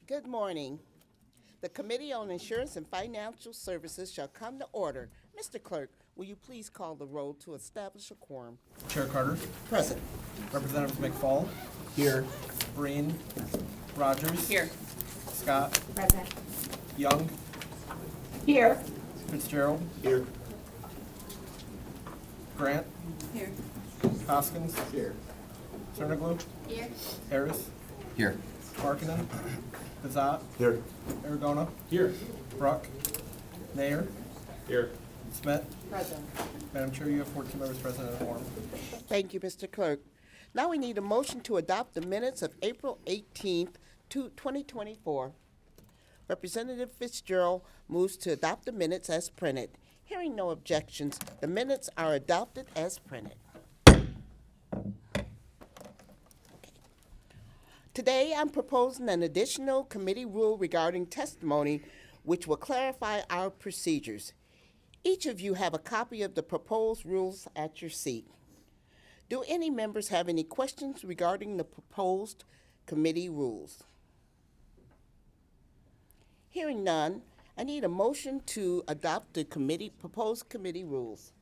Good morning. The Committee on Insurance and Financial Services shall come to order. Mr. Clerk, will you please call the roll to establish a quorum? Chair Carter. Present. Representatives McFall. Here. Breen. Rogers. Here. Scott. Present. Young. Here. Fitzgerald. Here. Grant. Here. Hoskins. Here. Cerniglu. Here. Harris. Here. Markinen. Bazat. Here. Aragona. Here. Bruck. Nair. Here. Smith. Present. Madam Chair, you have 14 members present at a quorum. Thank you, Mr. Clerk. Now we need a motion to adopt the minutes of April 18th, 2024. Representative Fitzgerald moves to adopt the minutes as printed. Hearing no objections, the minutes are adopted as printed. Today, I'm proposing an additional committee rule regarding testimony which will clarify our procedures. Each of you have a copy of the proposed rules at your seat. Do any members have any questions regarding the proposed committee rules? Hearing none, I need a motion to adopt the proposed committee rules.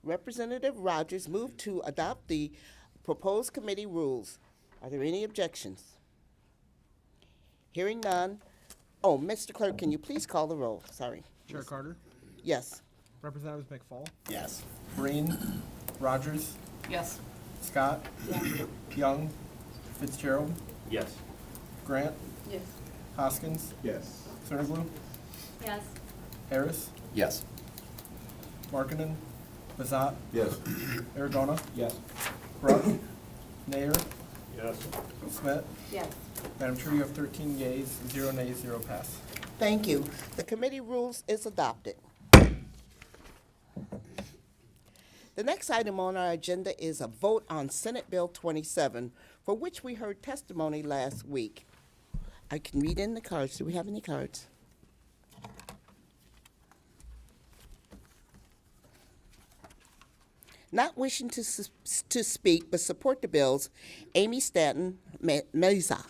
Representative Rogers moved to adopt the proposed committee rules. Are there any objections? Hearing none. Oh, Mr. Clerk, can you please call the roll? Sorry. Chair Carter. Yes. Representatives McFall. Yes. Breen. Rogers. Yes. Scott. Yes. Young. Fitzgerald. Yes. Grant. Yes. Hoskins. Yes. Cerniglu. Yes. Harris. Yes. Markinen. Bazat. Yes. Aragona. Yes. Bruck. Nair. Yes. Smith. Yes. Madam Chair, you have 13 yeas, 0 nays, 0 pass. Thank you. The committee rules is adopted. The next item on our agenda is a vote on Senate Bill 27, for which we heard testimony last week. I can read in the cards. Do we have any cards? Not wishing to speak but support the bills, Amy Stanton Meza.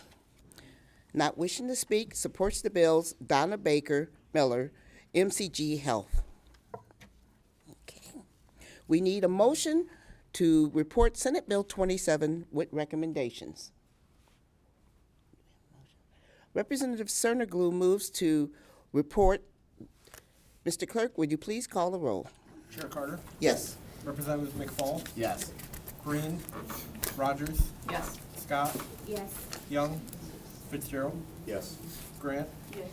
Not wishing to speak, supports the bills, Donna Baker Miller, MCG Health. Okay. We need a motion to report Senate Bill 27 with recommendations. Representative Cerniglu moves to report. Mr. Clerk, would you please call the roll? Chair Carter. Yes. Representatives McFall. Yes. Breen. Rogers. Yes. Scott. Yes. Young. Fitzgerald. Yes. Grant. Yes.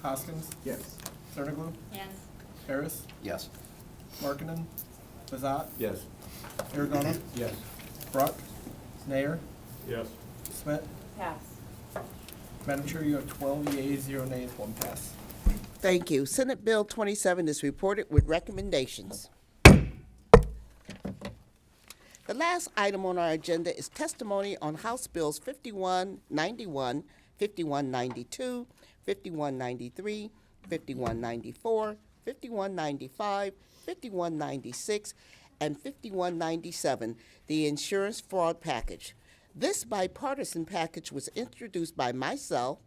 Hoskins. Yes. Cerniglu. Yes. Harris. Yes. Markinen. Bazat. Yes. Aragona. Yes. Bruck. Nair. Yes. Smith. Pass. Madam Chair, you have 12 yeas, 0 nays, 1 pass. Thank you. Senate Bill 27 is reported with recommendations. The last item on our agenda is testimony on House Bills 5191, 5192, 5193, 5194, 5195, 5196, and 5197, the insurance fraud package. This bipartisan package was introduced by myself,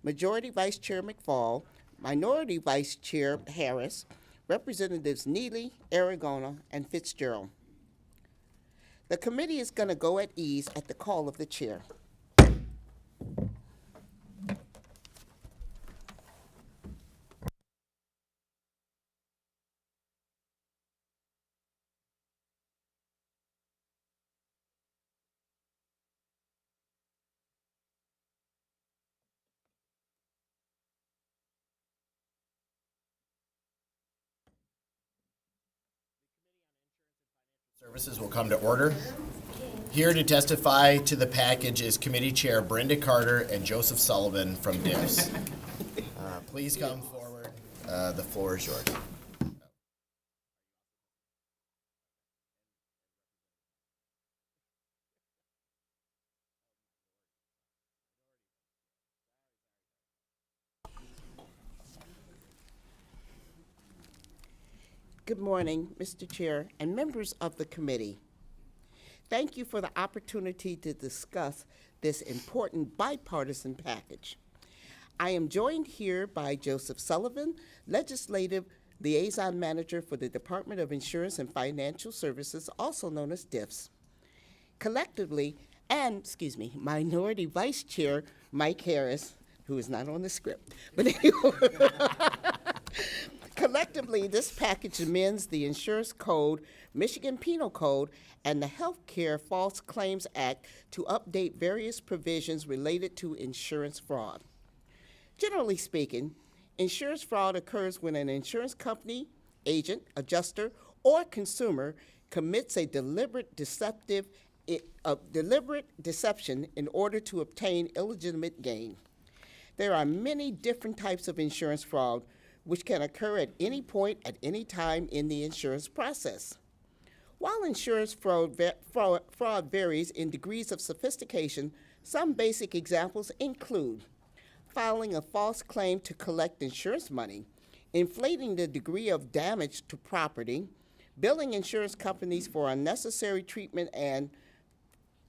Majority Vice Chair McFall, Minority Vice Chair Harris, Representatives Neely, Aragona, and Fitzgerald. The committee is going to go at ease at the call of the chair. Services will come to order. Here to testify to the package is Committee Chair Brenda Carter and Joseph Sullivan from DIPS. Please come forward. The floor is yours. Good morning, Mr. Chair and members of the committee. Thank you for the opportunity to discuss this important bipartisan package. I am joined here by Joseph Sullivan, Legislative Liaison Manager for the Department of Insurance and Financial Services, also known as DIFS. Collectively, Minority Vice Chair Mike Harris, who is not on the script, but anyway. Collectively, this package amends the Insurance Code, Michigan Penal Code, and the Healthcare False Claims Act to update various provisions related to insurance fraud. Generally speaking, insurance fraud occurs when an insurance company, agent, adjuster, or consumer commits a deliberate deception in order to obtain illegitimate gain. There are many different types of insurance fraud which can occur at any point at any time in the insurance process. While insurance fraud varies in degrees of sophistication, some basic examples include filing a false claim to collect insurance money, inflating the degree of damage to property, billing insurance companies for unnecessary treatment, and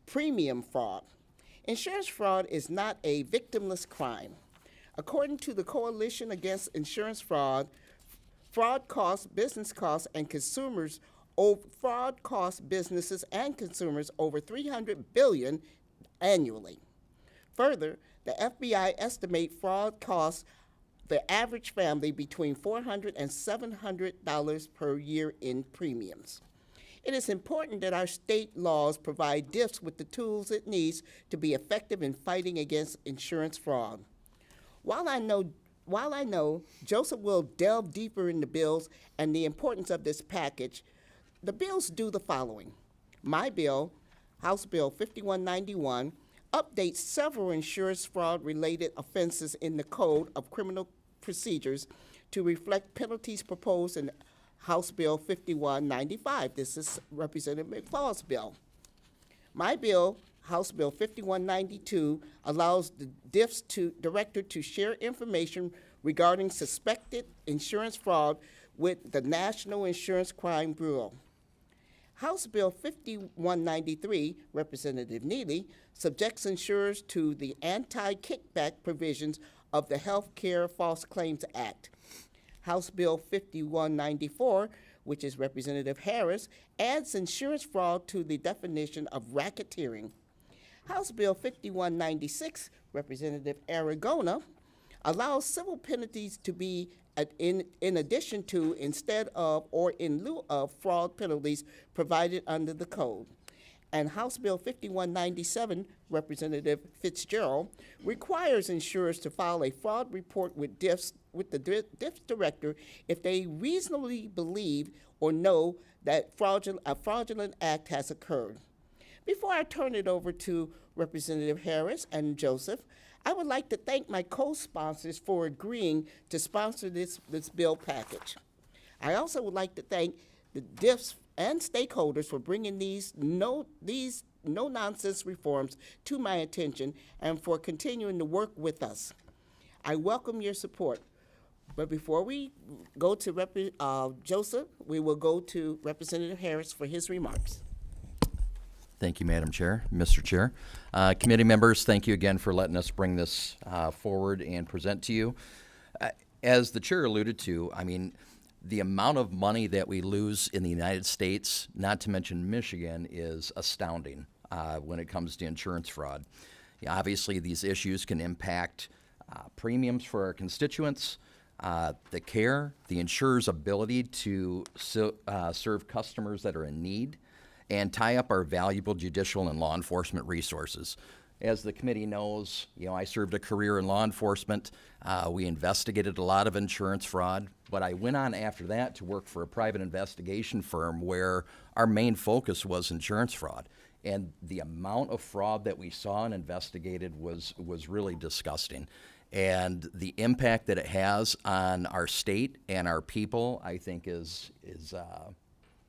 premium fraud. Insurance fraud is not a victimless crime. According to the Coalition Against Insurance Fraud, fraud costs businesses and consumers over $300 billion annually. Further, the FBI estimate fraud costs the average family between $400 and $700 per year in premiums. It is important that our state laws provide DIFS with the tools it needs to be effective in fighting against insurance fraud. While I know Joseph will delve deeper in the bills and the importance of this package, the bills do the following. My bill, House Bill 5191, updates several insurance fraud-related offenses in the Code of Criminal Procedures to reflect penalties proposed in House Bill 5195. This is Representative McFall's bill. My bill, House Bill 5192, allows the DIFS director to share information regarding suspected insurance fraud with the National Insurance Crime Bureau. House Bill 5193, Representative Neely, subjects insurers to the anti-kickback provisions of the Healthcare False Claims Act. House Bill 5194, which is Representative Harris, adds insurance fraud to the definition of racketeering. House Bill 5196, Representative Aragona, allows civil penalties to be in addition to, instead of, or in lieu of fraud penalties provided under the code. And House Bill 5197, Representative Fitzgerald, requires insurers to file a fraud report with the DIFS director if they reasonably believe or know that a fraudulent act has occurred. Before I turn it over to Representative Harris and Joseph, I would like to thank my co-sponsors for agreeing to sponsor this bill package. I also would like to thank the DIFS and stakeholders for bringing these no-nonsense reforms to my attention and for continuing to work with us. I welcome your support. But before we go to Joseph, we will go to Representative Harris for his remarks. Thank you, Madam Chair, Mr. Chair. Committee members, thank you again for letting us bring this forward and present to you. As the chair alluded to, I mean, the amount of money that we lose in the United States, not to mention Michigan, is astounding when it comes to insurance fraud. Obviously, these issues can impact premiums for our constituents, the care, the insurer's ability to serve customers that are in need, and tie up our valuable judicial and law enforcement resources. As the committee knows, I served a career in law enforcement. We investigated a lot of insurance fraud, but I went on after that to work for a private investigation firm where our main focus was insurance fraud. And the amount of fraud that we saw and investigated was really disgusting. And the impact that it has on our state and our people, I think,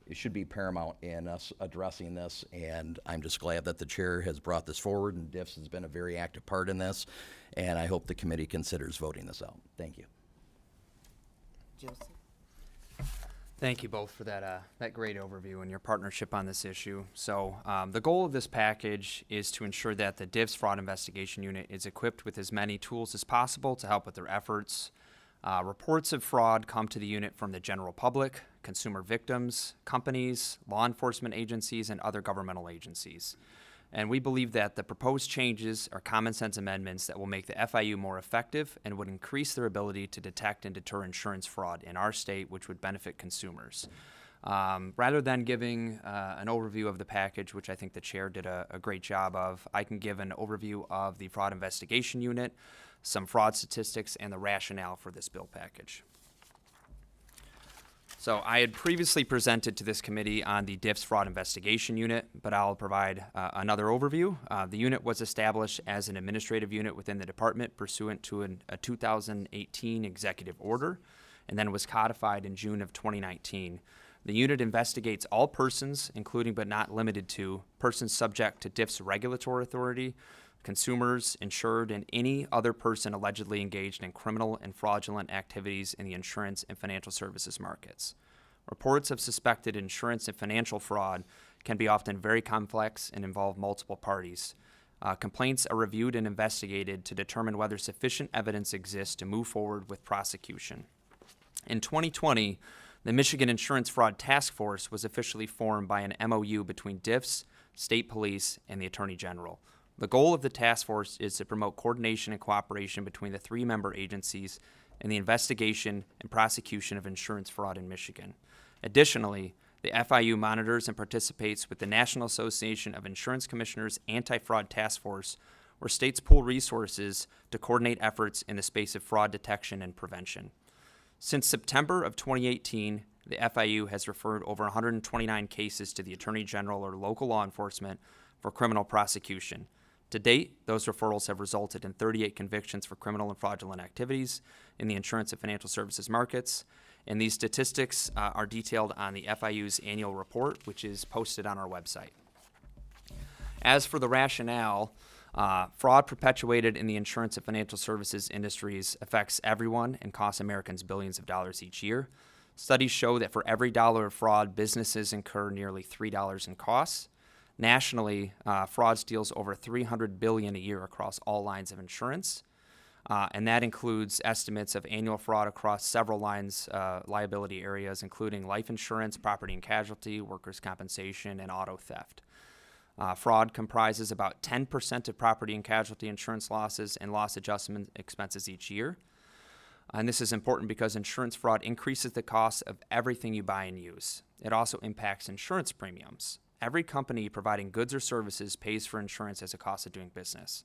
it should be paramount in us addressing this, and I'm just glad that the chair has brought this forward, and DIFS has been a very active part in this, and I hope the committee considers voting this out. Thank you. Joseph. Thank you both for that great overview and your partnership on this issue. So the goal of this package is to ensure that the DIVS Fraud Investigation Unit is equipped with as many tools as possible to help with their efforts. Reports of fraud come to the unit from the general public, consumer victims, companies, law enforcement agencies, and other governmental agencies. And we believe that the proposed changes are common sense amendments that will make the FIU more effective and would increase their ability to detect and deter insurance fraud in our state, which would benefit consumers. Rather than giving an overview of the package, which I think the chair did a great job of, I can give an overview of the Fraud Investigation Unit, some fraud statistics, and the rationale for this bill package. So I had previously presented to this committee on the DIFS Fraud Investigation Unit, but I'll provide another overview. The unit was established as an administrative unit within the department pursuant to a 2018 executive order, and then was codified in June of 2019. The unit investigates all persons, including but not limited to persons subject to DIFS regulatory authority, consumers, insured, and any other person allegedly engaged in criminal and fraudulent activities in the insurance and financial services markets. Reports of suspected insurance and financial fraud can be often very complex and involve multiple parties. Complaints are reviewed and investigated to determine whether sufficient evidence exists to move forward with prosecution. In 2020, the Michigan Insurance Fraud Task Force was officially formed by an MOU between DIFS, state police, and the Attorney General. The goal of the task force is to promote coordination and cooperation between the three member agencies in the investigation and prosecution of insurance fraud in Michigan. Additionally, the FIU monitors and participates with the National Association of Insurance Commissioners Anti-Fraud Task Force, where states pool resources to coordinate efforts in the space of fraud detection and prevention. Since September of 2018, the FIU has referred over 129 cases to the Attorney General or local law enforcement for criminal prosecution. To date, those referrals have resulted in 38 convictions for criminal and fraudulent activities in the insurance and financial services markets. And these statistics are detailed on the FIU's annual report, which is posted on our website. As for the rationale, fraud perpetuated in the insurance and financial services industries affects everyone and costs Americans billions of dollars each year. Studies show that for every dollar of fraud, businesses incur nearly $3 in costs. Nationally, fraud steals over $300 billion a year across all lines of insurance, and that includes estimates of annual fraud across several lines, liability areas, including life insurance, property and casualty, workers' compensation, and auto theft. Fraud comprises about 10% of property and casualty insurance losses and loss adjustment expenses each year. And this is important because insurance fraud increases the cost of everything you buy and use. It also impacts insurance premiums. Every company providing goods or services pays for insurance as a cost of doing business.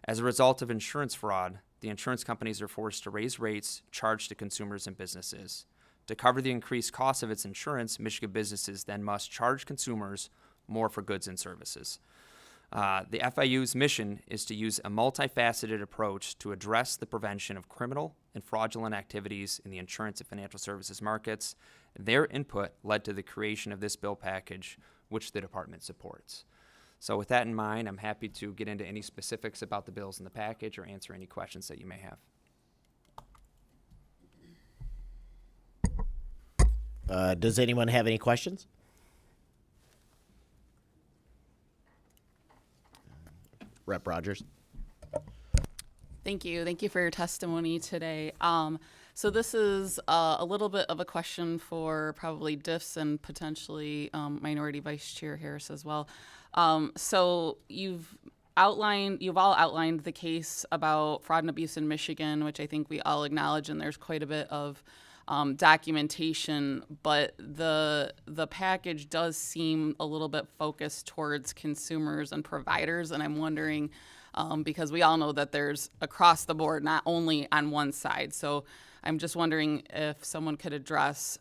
As a result of insurance fraud, the insurance companies are forced to raise rates charged to consumers and businesses. To cover the increased cost of its insurance, Michigan businesses then must charge consumers more for goods and services. The FIU's mission is to use a multifaceted approach to address the prevention of criminal and fraudulent activities in the insurance and financial services markets. Their input led to the creation of this bill package, which the department supports. So with that in mind, I'm happy to get into any specifics about the bills in the package or answer any questions that you may have. Does anyone have any questions? Rep. Rogers. Thank you. Thank you for your testimony today. So this is a little bit of a question for probably DIFS and potentially Minority Vice Chair Harris as well. So you've all outlined the case about fraud and abuse in Michigan, which I think we all acknowledge, and there's quite a bit of documentation, but the package does seem a little bit focused towards consumers and providers, and I'm wondering, because we all know that there's across the board, not only on one side. So I'm just wondering if someone could address,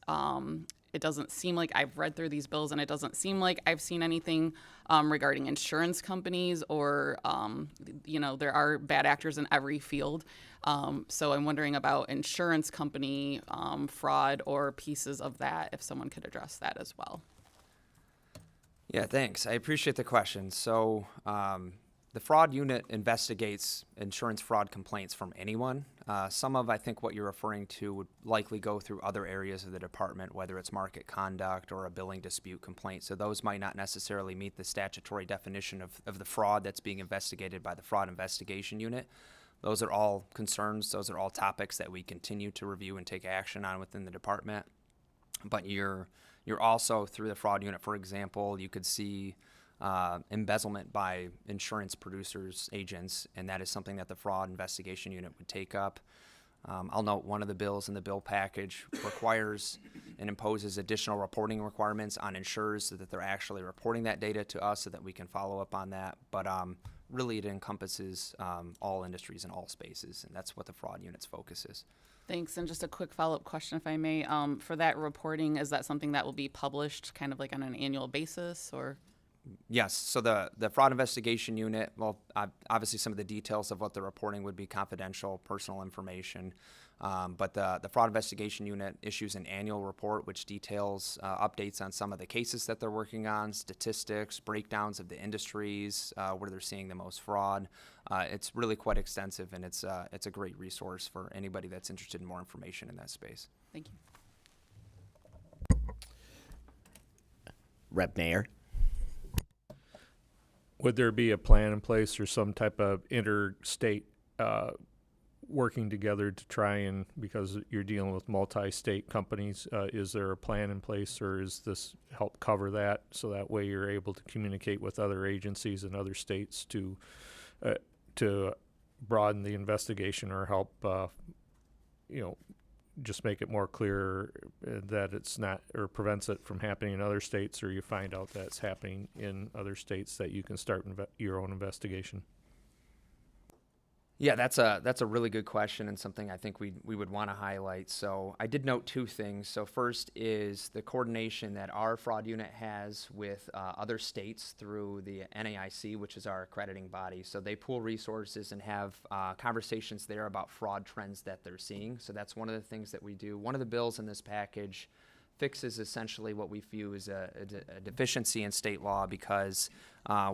it doesn't seem like I've read through these bills, and it doesn't seem like I've seen anything regarding insurance companies or, there are bad actors in every field. So I'm wondering about insurance company fraud or pieces of that, if someone could address that as well. Yeah, thanks. I appreciate the question. So The fraud unit investigates insurance fraud complaints from anyone. Some of, I think, what you're referring to would likely go through other areas of the department, whether it's market conduct or a billing dispute complaint. So those might not necessarily meet the statutory definition of the fraud that's being investigated by the fraud investigation unit. Those are all concerns. Those are all topics that we continue to review and take action on within the department. But you're also, through the fraud unit, for example, you could see embezzlement by insurance producers, agents, and that is something that the fraud investigation unit would take up. I'll note one of the bills in the bill package requires and imposes additional reporting requirements on insurers so that they're actually reporting that data to us so that we can follow up on that. But really it encompasses all industries and all spaces, and that's what the fraud unit's focus is. Thanks. And just a quick follow-up question, if I may. For that reporting, is that something that will be published kind of like on an annual basis, or? Yes, so the fraud investigation unit, well, obviously some of the details of what the reporting would be confidential, personal information, but the fraud investigation unit issues an annual report which details updates on some of the cases that they're working on, statistics, breakdowns of the industries, where they're seeing the most fraud. It's really quite extensive, and it's a great resource for anybody that's interested in more information in that space. Thank you. Rep Mayer. Would there be a plan in place or some type of interstate working together to try and, because you're dealing with multi-state companies, is there a plan in place, or is this help cover that so that way you're able to communicate with other agencies in other states to broaden the investigation or help, just make it more clear that it's not, or prevents it from happening in other states, or you find out that it's happening in other states that you can start your own investigation? Yeah, that's a really good question and something I think we would want to highlight. So I did note two things. So first is the coordination that our fraud unit has with other states through the NAIC, which is our accrediting body. So they pool resources and have conversations there about fraud trends that they're seeing. So that's one of the things that we do. One of the bills in this package fixes essentially what we view as a deficiency in state law, because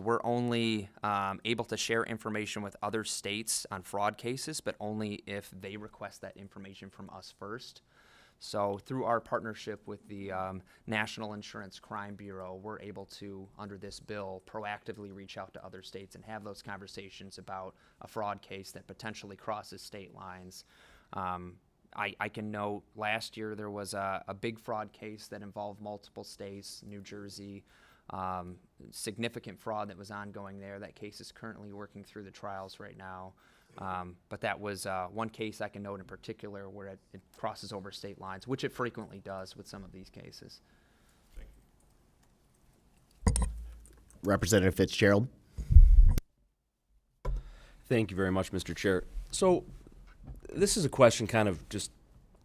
we're only able to share information with other states on fraud cases, but only if they request that information from us first. So through our partnership with the National Insurance Crime Bureau, we're able to, under this bill, proactively reach out to other states and have those conversations about a fraud case that potentially crosses state lines. I can note last year there was a big fraud case that involved multiple states, New Jersey, significant fraud that was ongoing there. That case is currently working through the trials right now. But that was one case I can note in particular where it crosses over state lines, which it frequently does with some of these cases. Representative Fitzgerald. Thank you very much, Mr. Chair. So this is a question kind of just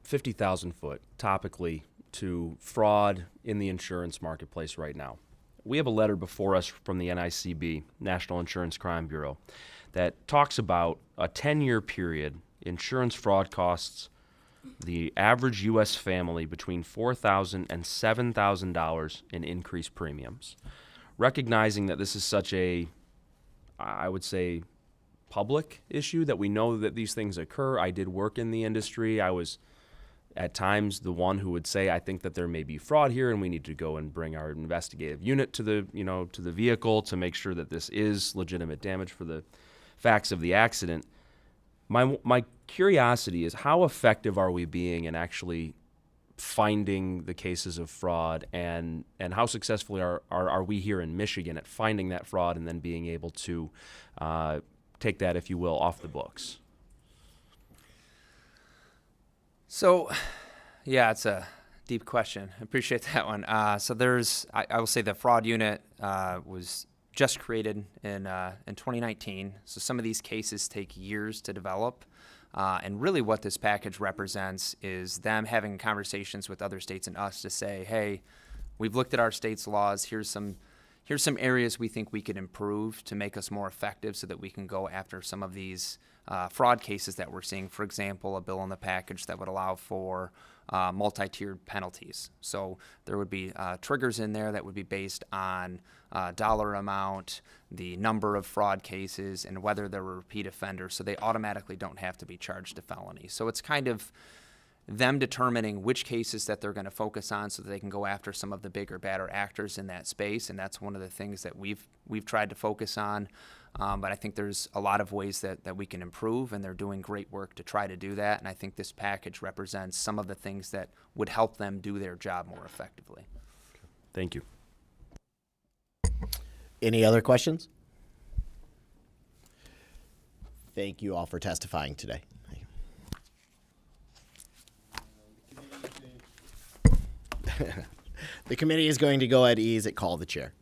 50,000 foot topically to fraud in the insurance marketplace right now. We have a letter before us from the NICB, National Insurance Crime Bureau, that talks about a 10-year period. Insurance fraud costs the average U.S. family between $4,000 and $7,000 in increased premiums. Recognizing that this is such a, I would say, public issue, that we know that these things occur. I did work in the industry. I was at times the one who would say, I think that there may be fraud here and we need to go and bring our investigative unit to the vehicle to make sure that this is legitimate damage for the facts of the accident. My curiosity is, how effective are we being in actually finding the cases of fraud, and how successfully are we here in Michigan at finding that fraud and then being able to take that, if you will, off the books? So, yeah, it's a deep question. I appreciate that one. So I will say the fraud unit was just created in 2019. So some of these cases take years to develop. And really what this package represents is them having conversations with other states and us to say, hey, we've looked at our state's laws. Here's some here's some areas we think we could improve to make us more effective so that we can go after some of these fraud cases that we're seeing. For example, a bill in the package that would allow for multi-tiered penalties. So there would be triggers in there that would be based on dollar amount, the number of fraud cases, and whether they're a repeat offender, so they automatically don't have to be charged a felony. So it's kind of them determining which cases that they're going to focus on so that they can go after some of the bigger, badder actors in that space, and that's one of the things that we've tried to focus on. But I think there's a lot of ways that we can improve, and they're doing great work to try to do that, and I think this package represents some of the things that would help them do their job more effectively. Thank you. Any other questions? Thank you all for testifying today. The committee is going to go at ease and call the chair.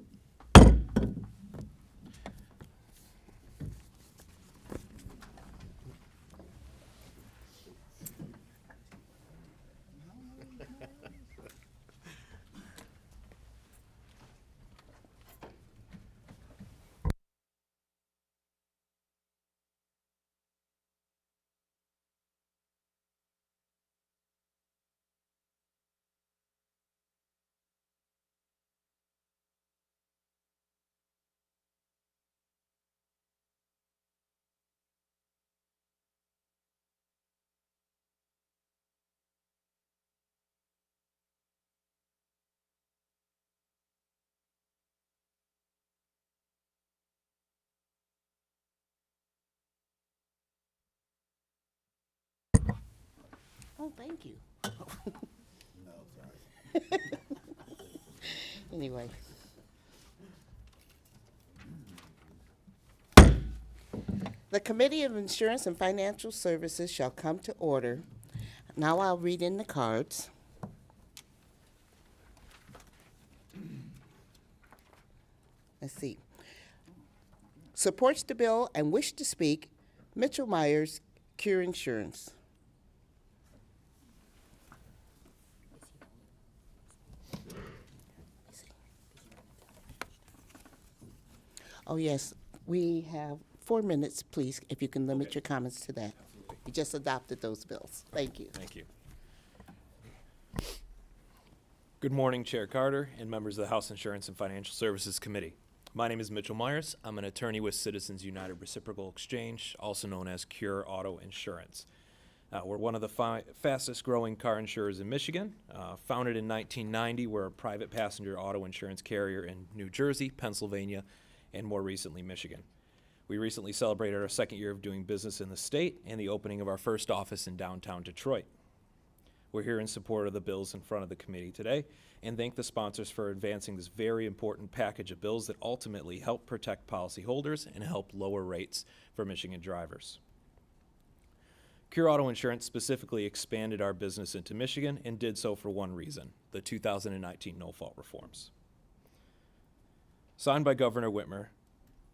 Oh, thank you. Anyway. The Committee of Insurance and Financial Services shall come to order. Now I'll read in the cards. Let's see. Supports the bill and wish to speak, Mitchell Myers, Cure Insurance. Oh, yes, we have 4 minutes, please, if you can limit your comments to that. We just adopted those bills. Thank you. Thank you. Good morning, Chair Carter and members of the House Insurance and Financial Services Committee. My name is Mitchell Myers. I'm an attorney with Citizens United Reciprocal Exchange, also known as Cure Auto Insurance. We're one of the fastest growing car insurers in Michigan. Founded in 1990, we're a private passenger auto insurance carrier in New Jersey, Pennsylvania, and more recently, Michigan. We recently celebrated our 2nd year of doing business in the state and the opening of our first office in downtown Detroit. We're here in support of the bills in front of the committee today and thank the sponsors for advancing this very important package of bills that ultimately help protect policyholders and help lower rates for Michigan drivers. Cure Auto Insurance specifically expanded our business into Michigan and did so for one reason: the 2019 no-fault reforms. Signed by Governor Whitmer,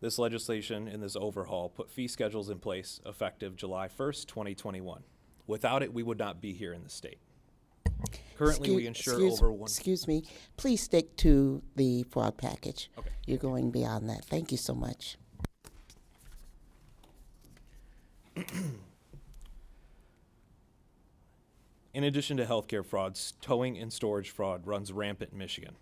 this legislation and this overhaul put fee schedules in place effective July 1st, 2021. Without it, we would not be here in the state. Currently, we insure over one. Excuse me. Please stick to the fraud package. Okay. You're going beyond that. Thank you so much. In addition to healthcare frauds, towing and storage fraud runs rampant in Michigan.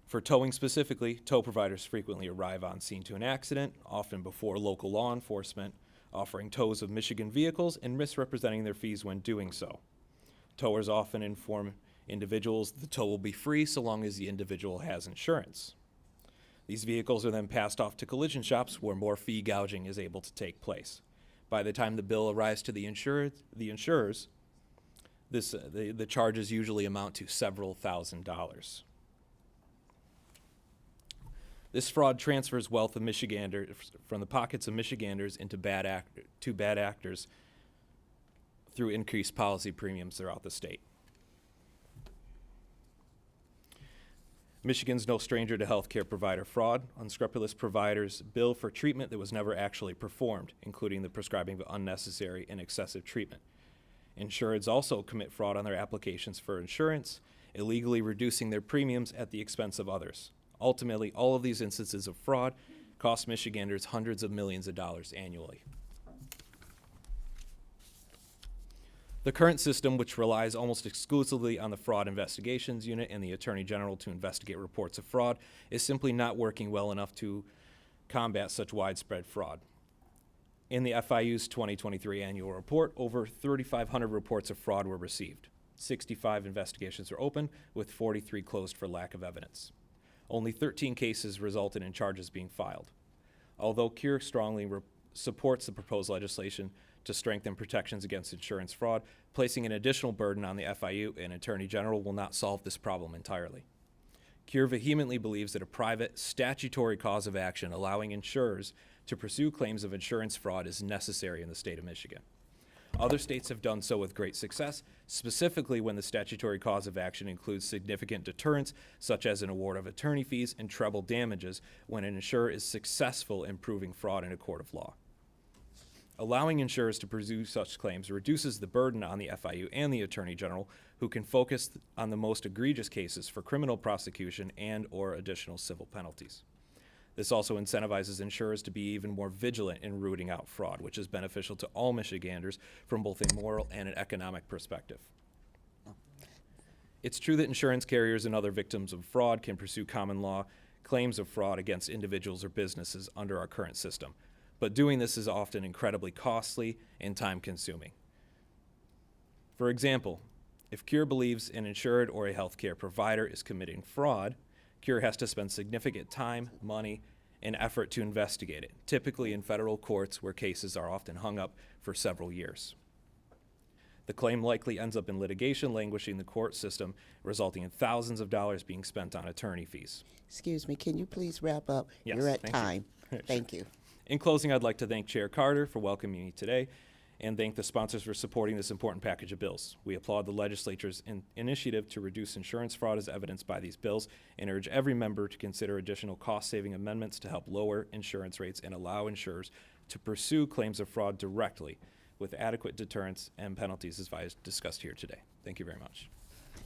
For towing specifically, tow providers frequently arrive on scene to an accident, often before local law enforcement, offering tows of Michigan vehicles and misrepresenting their fees when doing so. Towers often inform individuals the tow will be free so long as the individual has insurance. These vehicles are then passed off to collision shops where more fee gouging is able to take place. By the time the bill arrives to the insurers, the charges usually amount to several $1,000s. This fraud transfers wealth of Michiganders from the pockets of Michiganders into bad actors through increased policy premiums throughout the state. Michigan's no stranger to healthcare provider fraud. Unscrupulous providers bill for treatment that was never actually performed, including the prescribing of unnecessary and excessive treatment. Insureds also commit fraud on their applications for insurance, illegally reducing their premiums at the expense of others. Ultimately, all of these instances of fraud cost Michiganders hundreds of millions of dollars annually. The current system, which relies almost exclusively on the Fraud Investigations Unit and the Attorney General to investigate reports of fraud, is simply not working well enough to combat such widespread fraud. In the FIU's 2023 annual report, over 3,500 reports of fraud were received. 65 investigations were opened, with 43 closed for lack of evidence. Only 13 cases resulted in charges being filed. Although CURE strongly supports the proposed legislation to strengthen protections against insurance fraud, placing an additional burden on the FIU and Attorney General will not solve this problem entirely. CURE vehemently believes that a private, statutory cause of action allowing insurers to pursue claims of insurance fraud is necessary in the state of Michigan. Other states have done so with great success, specifically when the statutory cause of action includes significant deterrence, such as an award of attorney fees and treble damages when an insurer is successful in proving fraud in a court of law. Allowing insurers to pursue such claims reduces the burden on the FIU and the Attorney General, who can focus on the most egregious cases for criminal prosecution and/or additional civil penalties. This also incentivizes insurers to be even more vigilant in rooting out fraud, which is beneficial to all Michiganders from both a moral and an economic perspective. It's true that insurance carriers and other victims of fraud can pursue common law claims of fraud against individuals or businesses under our current system, but doing this is often incredibly costly and time-consuming. For example, if CURE believes an insured or a healthcare provider is committing fraud, CURE has to spend significant time, money, and effort to investigate it, typically in federal courts where cases are often hung up for several years. The claim likely ends up in litigation, languishing the court system, resulting in thousands of dollars being spent on attorney fees. Excuse me, can you please wrap up? Yes, You're at thank you. time. Thank you. In closing, I'd like to thank Chair Carter for welcoming me today and thank the sponsors for supporting this important package of bills. We applaud the legislature's initiative to reduce insurance fraud as evidenced by these bills and urge every member to consider additional cost-saving amendments to help lower insurance rates and allow insurers to pursue claims of fraud directly with adequate deterrence and penalties as I discussed here today. Thank you very much.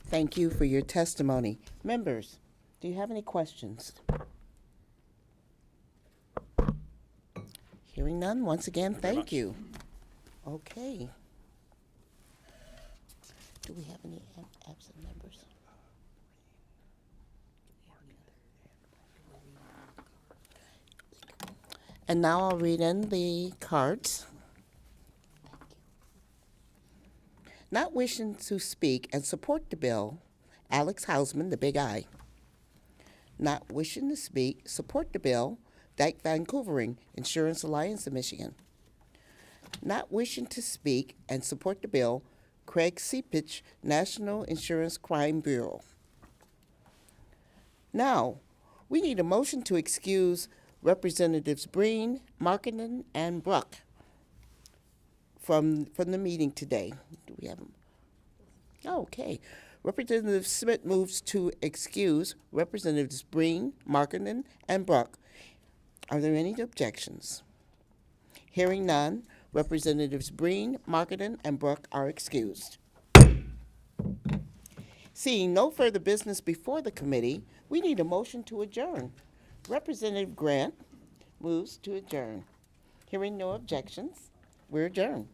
Thank you for your testimony. Members, do you have any questions? Hearing none, once again, thank you. Okay. Do we have any absent members? And now I'll read in the cards. Not wishing to speak and support the bill, Alex Hausman, the Big I. Not wishing to speak, support the bill, Dyke Vancouvering, Insurance Alliance of Michigan. Not wishing to speak and support the bill, Craig Seepich, National Insurance Crime Bureau. Now, we need a motion to excuse Representatives Breen, Markinen, and Bruck from the meeting today. Do we have them? Okay. Representative Smith moves to excuse Representatives Breen, Markinen, and Bruck. Are there any objections? Hearing none, Representatives Breen, Markinen, and Bruck are excused. Seeing no further business before the committee, we need a motion to adjourn. Representative Grant moves to adjourn. Hearing no objections, we're adjourned.